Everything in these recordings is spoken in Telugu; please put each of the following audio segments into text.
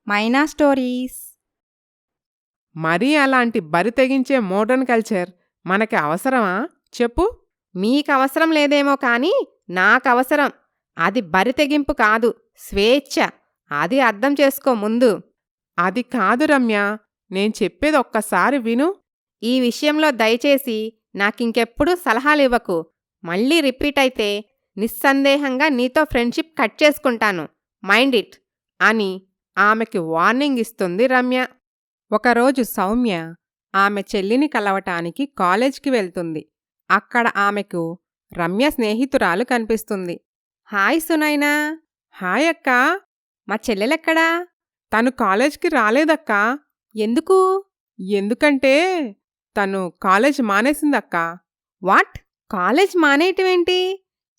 మైనా స్టోరీస్. మరీ అలాంటి బరి తెగించే మోడర్న్ కల్చర్ మనకి అవసరమా చెప్పు. మీకవసరం లేదేమో కానీ నాకవసరం. అది బరితెగింపు కాదు, స్వేచ్ఛ. అది అర్థం చేసుకో ముందు. అది కాదు రమ్య, నేను చెప్పేది ఒక్కసారి విను. ఈ విషయంలో దయచేసి నాకింకెప్పుడూ సలహాలివ్వకు. మళ్ళీ రిపీట్ అయితే నిస్సందేహంగా నీతో ఫ్రెండ్షిప్ కట్ చేసుకుంటాను. మైండ్ ఇట్ అని ఆమెకి వార్నింగ్ ఇస్తుంది రమ్య. ఒకరోజు సౌమ్య ఆమె చెల్లిని కలవటానికి కాలేజ్కి వెళ్తుంది. అక్కడ ఆమెకు రమ్య స్నేహితురాలు కనిపిస్తుంది. హాయ్ సునైనా. హాయ్ అక్కా. మా చెల్లెలెక్కడా? తను కాలేజ్కి రాలేదక్కా. ఎందుకు? ఎందుకంటే తను కాలేజ్ మానేసిందక్కా. వాట్? కాలేజ్ మానేయటమేంటి?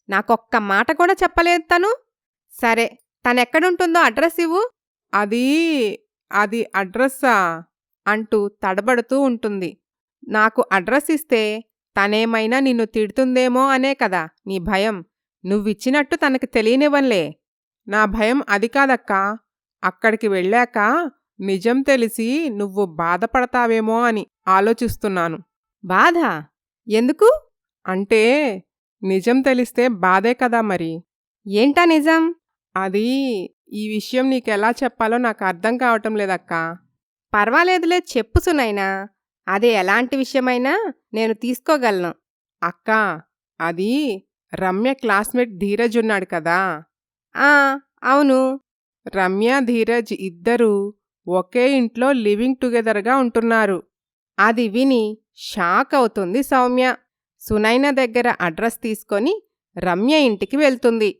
నాకొక్క మాట కూడా చెప్పలేదు తను. సరే, తనెక్కడుంటుందో అడ్రస్ ఇవ్వు. అది అడ్రస్సా అంటూ తడబడుతూ ఉంటుంది. నాకు అడ్రస్ ఇస్తే తనేమైనా నిన్ను తిడుతుందేమో అనే కదా నీ భయం. నువ్విచ్చినట్టు తనకి తెలియనివ్వన్లే. నా భయం అది కాదక్కా. అక్కడికి వెళ్ళాక నిజం తెలిసి నువ్వు బాధపడతావేమో అని ఆలోచిస్తున్నాను. బాధ? ఎందుకు? అంటే నిజం తెలిస్తే బాధే కదా మరి. ఏంటా నిజం? అది ఈ విషయం నీకెలా చెప్పాలో నాకు అర్థం కావటం లేదక్కా. పర్వాలేదులే, చెప్పు సునైనా. అది ఎలాంటి విషయమైనా నేను తీసుకోగలను. అక్కా, అది రమ్య క్లాస్మేట్ ధీరజ్ ఉన్నాడు కదా. ఆ, అవును. రమ్య ధీరజ్ ఇద్దరూ ఒకే ఇంట్లో లివింగ్ టుగెదర్గా ఉంటున్నారు. అది విని షాక్ అవుతుంది సౌమ్య. సునైన దగ్గర అడ్రస్ తీసుకొని రమ్య ఇంటికి వెళ్తుంది.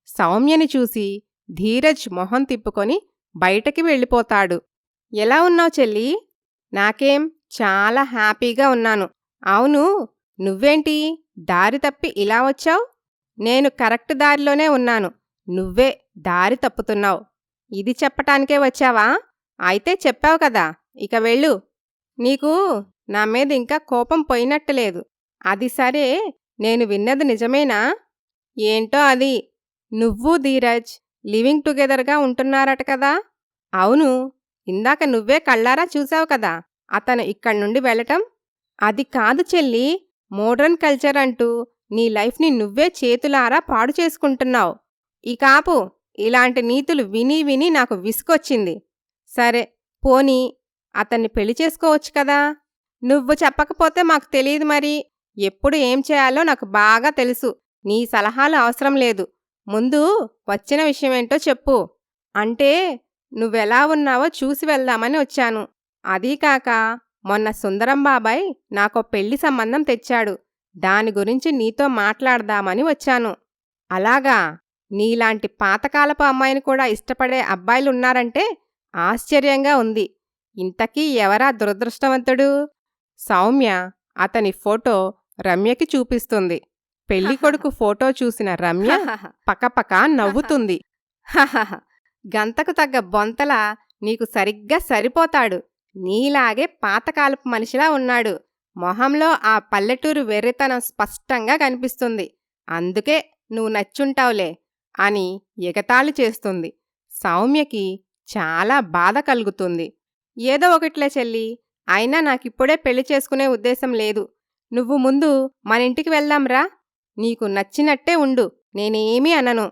సౌమ్యని చూసి ధీరజ్ మొహం తిప్పుకొని బయటకి వెళ్ళిపోతాడు. ఎలా ఉన్నావు చెల్లీ? నాకేం, చాలా హ్యాపీగా ఉన్నాను. అవును, నువ్వేంటి దారి తప్పి ఇలా వచ్చావు? నేను కరెక్ట్ దారిలోనే ఉన్నాను, నువ్వే దారి తప్పుతున్నావు. ఇది చెప్పటానికే వచ్చావా? అయితే చెప్పావు కదా, ఇక వెళ్ళు. నీకు నా మీద ఇంకా కోపం పోయినట్టులేదు. అది సరే, నేను విన్నది నిజమేనా? ఏంటో అది, నువ్వు ధీరజ్ లివింగ్ టుగెదర్గా ఉంటున్నారట కదా. అవును, ఇందాక నువ్వే కళ్ళారా చూసావు కదా అతను ఇక్కడ్నుండి వెళ్ళటం. అది కాదు చెల్లి, మోడ్రన్ కల్చర్ అంటూ నీ లైఫ్ని నువ్వే చేతులారా పాడు చేసుకుంటున్నావు. ఈ కాపు, ఇలాంటి నీతులు విని విని నాకు విసుకొచ్చింది. సరే పోనీ, అతన్ని పెళ్లి చేసుకోవచ్చు కదా. నువ్వు చెప్పకపోతే మాకు తెలియదు మరి. ఎప్పుడు ఏం చేయాలో నాకు బాగా తెలుసు. నీ సలహాలు అవసరం లేదు. ముందు వచ్చిన విషయమేంటో చెప్పు. అంటే నువ్వెలా ఉన్నావో చూసి వెళ్దామని వచ్చాను. అదీకాక మొన్న సుందరం బాబాయ్ నాకో పెళ్లి సంబంధం తెచ్చాడు. దాని గురించి నీతో మాట్లాడదామని వచ్చాను. అలాగా? నీలాంటి పాతకాలపు అమ్మాయిని కూడా ఇష్టపడే అబ్బాయిలున్నారంటే ఆశ్చర్యంగా ఉంది. ఇంతకీ ఎవరా దురదృష్టవంతుడు? సౌమ్య అతని ఫోటో రమ్యకి చూపిస్తుంది. పెళ్ళికొడుకు ఫోటో చూసిన రమ్య పకపక నవ్వుతుంది. గంతకు తగ్గ బొంతలా నీకు సరిగ్గా సరిపోతాడు. నీలాగే పాతకాలపు మనిషిలా ఉన్నాడు. మొహంలో ఆ పల్లెటూరు వెర్రితనం స్పష్టంగా కనిపిస్తుంది. అందుకే నువ్వు నచ్చుంటావులే అని ఎగతాళి చేస్తుంది. సౌమ్యకి చాలా బాధ కలుగుతుంది. ఏదో ఒకట్లే చెల్లి, అయినా నాకిప్పుడే పెళ్లి చేసుకునే ఉద్దేశం లేదు. నువ్వు ముందు మన ఇంటికి వెళ్దాంరా. నీకు నచ్చినట్టే ఉండు, నేనేమీ అనను.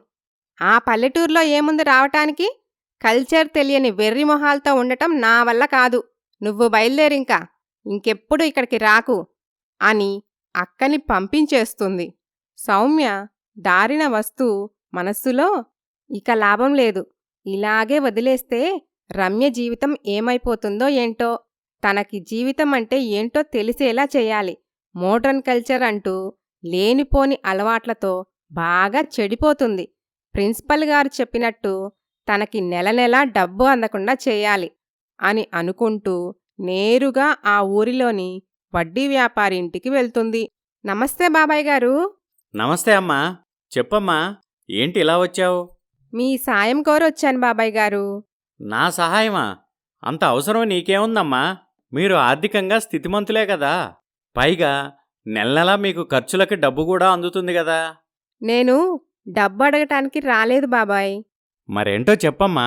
ఆ పల్లెటూరులో ఏముంది రావటానికి? కల్చర్ తెలియని వెర్రి మొహాలతో ఉండటం నా వల్ల కాదు. నువ్వు బయలుదేరింకా, ఇంకెప్పుడు ఇక్కడికి రాకు అని అక్కని పంపించేస్తుంది. సౌమ్య దారిన వస్తూ మనస్సులో, ఇక లాభం లేదు, ఇలాగే వదిలేస్తే రమ్య జీవితం ఏమైపోతుందో ఏంటో. తనకి జీవితం అంటే ఏంటో తెలిసేలా చేయాలి. మోడ్రన్ కల్చర్ అంటూ లేనిపోని అలవాట్లతో బాగా చెడిపోతుంది. ప్రిన్సిపల్ గారు చెప్పినట్టు తనకి నెల నెలా డబ్బు అందకుండా చేయాలి అని అనుకుంటూ నేరుగా ఆ ఊరిలోని వడ్డీ వ్యాపారి ఇంటికి వెళ్తుంది. నమస్తే బాబాయ్ గారు. నమస్తే అమ్మా. చెప్పమ్మా, ఏంటి ఇలా వచ్చావు? మీ సాయం కోరొచ్చాను బాబాయ్ గారు. నా సహాయమా? అంత అవసరం నీకేముందమ్మా? మీరు ఆర్థికంగా స్థితిమంతులే కదా. పైగా నెల నెలా మీకు ఖర్చులకి డబ్బు కూడా అందుతుంది కదా. నేను డబ్బు అడగటానికి రాలేదు బాబాయ్. మరేంటో చెప్పమ్మా.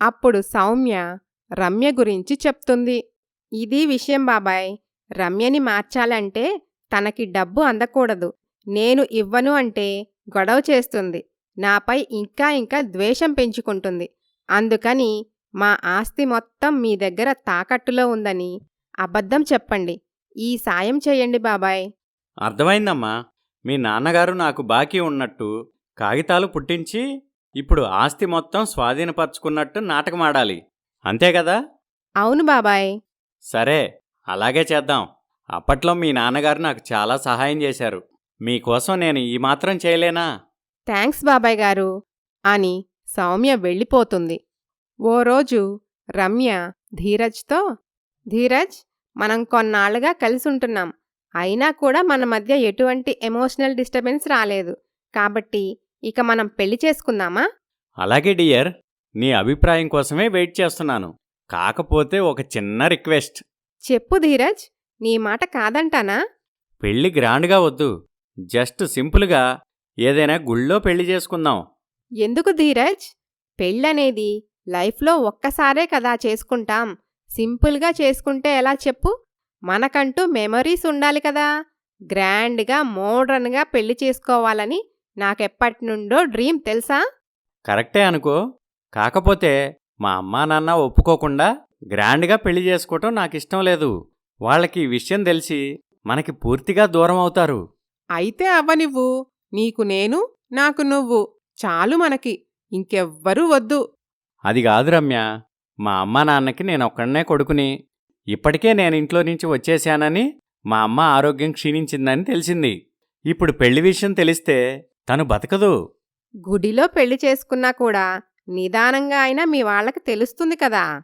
అప్పుడు సౌమ్య రమ్య గురించి చెప్తుంది. ఇది విషయం బాబాయ్. రమ్యని మార్చాలంటే తనకి డబ్బు అందకూడదు. నేను ఇవ్వను అంటే గొడవ చేస్తుంది. నాపై ఇంకా ఇంకా ద్వేషం పెంచుకుంటుంది. అందుకని మా ఆస్తి మొత్తం మీ దగ్గర తాకట్టులో ఉందని అబద్ధం చెప్పండి. ఈ సాయం చేయండి బాబాయ్. అర్థమైందమ్మా. మీ నాన్నగారు నాకు బాకీ ఉన్నట్టు కాగితాలు పుట్టించి ఇప్పుడు ఆస్తి మొత్తం స్వాధీనపరుచుకున్నట్టు నాటకమాడాలి. అంతే కదా? అవును బాబాయ్. సరే, అలాగే చేద్దాం. అప్పట్లో మీ నాన్నగారు నాకు చాలా సహాయం చేశారు. మీకోసం నేను ఈ మాత్రం చేయలేనా? థ్యాంక్స్ బాబాయ్ గారు అని సౌమ్య వెళ్ళిపోతుంది. ఓ రోజు రమ్య ధీరజ్తో, ధీరజ్, మనం కొన్నాళ్లుగా కలిసుంటున్నాం. అయినా కూడా మన మధ్య ఎటువంటి ఎమోషనల్ డిస్టర్బెన్స్ రాలేదు. కాబట్టి ఇక మనం పెళ్లి చేసుకుందామా? అలాగే డియర్, నీ అభిప్రాయం కోసమే వెయిట్ చేస్తున్నాను. కాకపోతే ఒక చిన్న రిక్వెస్ట్. చెప్పు ధీరజ్, నీ మాట కాదంటానా? పెళ్లి గ్రాండ్గా వద్దు. జస్ట్ సింపుల్గా ఏదైనా గుళ్ళో పెళ్లి చేసుకుందాం. ఎందుకు ధీరజ్? పెళ్ళనేది లైఫ్లో ఒక్కసారే కదా చేసుకుంటాం. సింపుల్గా చేసుకుంటే ఎలా చెప్పు? మనకంటూ మెమరీస్ ఉండాలి కదా. గ్రాండ్గా మోడ్రన్గా పెళ్లి చేసుకోవాలని నాకెప్పటినుండో డ్రీమ్ తెలుసా? కరెక్టే అనుకో. కాకపోతే మా అమ్మా నాన్న ఒప్పుకోకుండా గ్రాండ్గా పెళ్లి చేసుకోవటం నాకిష్టం లేదు. వాళ్ళకి ఈ విషయం తెలిసి మనకి పూర్తిగా దూరం అవుతారు. అయితే అవ్వనివ్వు. నీకు నేను, నాకు నువ్వు. చాలు మనకి. ఇంకెవ్వరూ వద్దు. అది కాదు రమ్య. మా అమ్మా నాన్నకి నేనొక్కడనే కొడుకుని. ఇప్పటికే నేనింట్లో నుంచి వచ్చేశానని, మా అమ్మ ఆరోగ్యం క్షీణించిందని తెలిసింది. ఇప్పుడు పెళ్లి విషయం తెలిస్తే తను బతకదు. గుడిలో పెళ్లి చేసుకున్నా కూడా నిదానంగా అయినా మీ వాళ్ళకి తెలుస్తుంది కదా.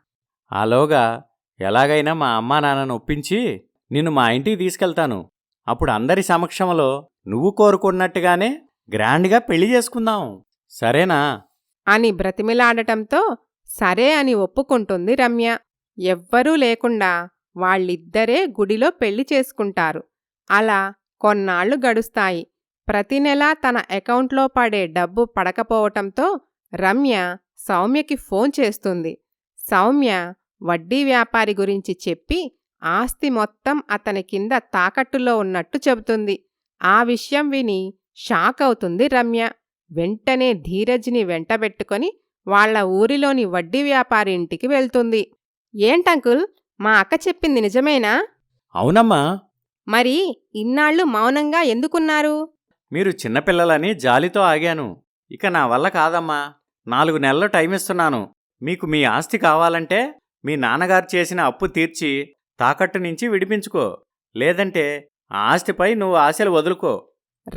ఆలోగా ఎలాగైనా మా అమ్మా నాన్నను ఒప్పించి నిన్ను మా ఇంటికి తీసుకెళ్తాను. అప్పుడు అందరి సమక్షంలో నువ్వు కోరుకున్నట్టుగానే గ్రాండ్గా పెళ్లి చేసుకుందాం. సరేనా? అని బ్రతిమిలాడటంతో సరే అని ఒప్పుకుంటుంది రమ్య. ఎవ్వరూ లేకుండా వాళ్ళిద్దరే గుడిలో పెళ్లి చేసుకుంటారు. అలా కొన్నాళ్లు గడుస్తాయి. ప్రతి నెలా తన అకౌంట్లో పడే డబ్బు పడకపోవటంతో రమ్య సౌమ్యకి ఫోన్ చేస్తుంది. సౌమ్య వడ్డీ వ్యాపారి గురించి చెప్పి ఆస్తి మొత్తం అతని కింద తాకట్టులో ఉన్నట్టు చెబుతుంది. ఆ విషయం విని షాక్ అవుతుంది రమ్య. వెంటనే ధీరజ్ని వెంటబెట్టుకొని వాళ్ల ఊరిలోని వడ్డీ వ్యాపారి ఇంటికి వెళ్తుంది. ఏంటంకుల్, మా అక్క చెప్పింది నిజమేనా? అవునమ్మా. మరి ఇన్నాళ్ళు మౌనంగా ఎందుకున్నారు? మీరు చిన్నపిల్లలని జాలితో ఆగాను. ఇక నా వల్ల కాదమ్మా. 4 నెలలు టైం ఇస్తున్నాను. మీకు మీ ఆస్తి కావాలంటే మీ నాన్నగారు చేసిన అప్పు తీర్చి తాకట్టు నుంచి విడిపించుకో. లేదంటే ఆ ఆస్తిపై నువ్వు ఆశలు వదులుకో.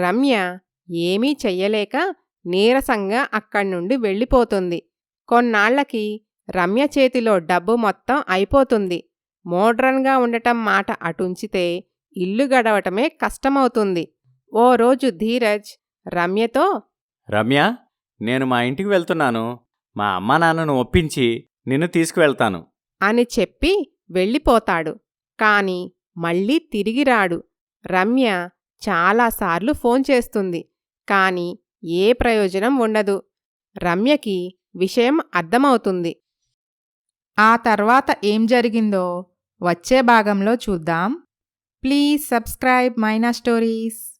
రమ్య ఏమీ చెయ్యలేక నీరసంగా అక్కడ్నుండి వెళ్ళిపోతుంది. కొన్నాళ్లకి రమ్య చేతిలో డబ్బు మొత్తం అయిపోతుంది. మోడ్రన్గా ఉండటం మాట అటుంచితే ఇల్లు గడవటమే కష్టమవుతుంది. ఓ రోజు ధీరజ్ రమ్యతో, రమ్య, నేను మా ఇంటికి వెళ్తున్నాను. మా అమ్మా నాన్నను ఒప్పించి నిన్ను తీసుకువెళ్తాను అని చెప్పి వెళ్ళిపోతాడు. కాని మళ్ళీ తిరిగి రాడు. రమ్య చాలాసార్లు ఫోన్ చేస్తుంది. కాని ఏ ప్రయోజనం ఉండదు. రమ్యకి విషయం అర్థమవుతుంది. ఆ తర్వాత ఏం జరిగిందో వచ్చే భాగంలో చూద్దాం. Please subscribe Maina stories.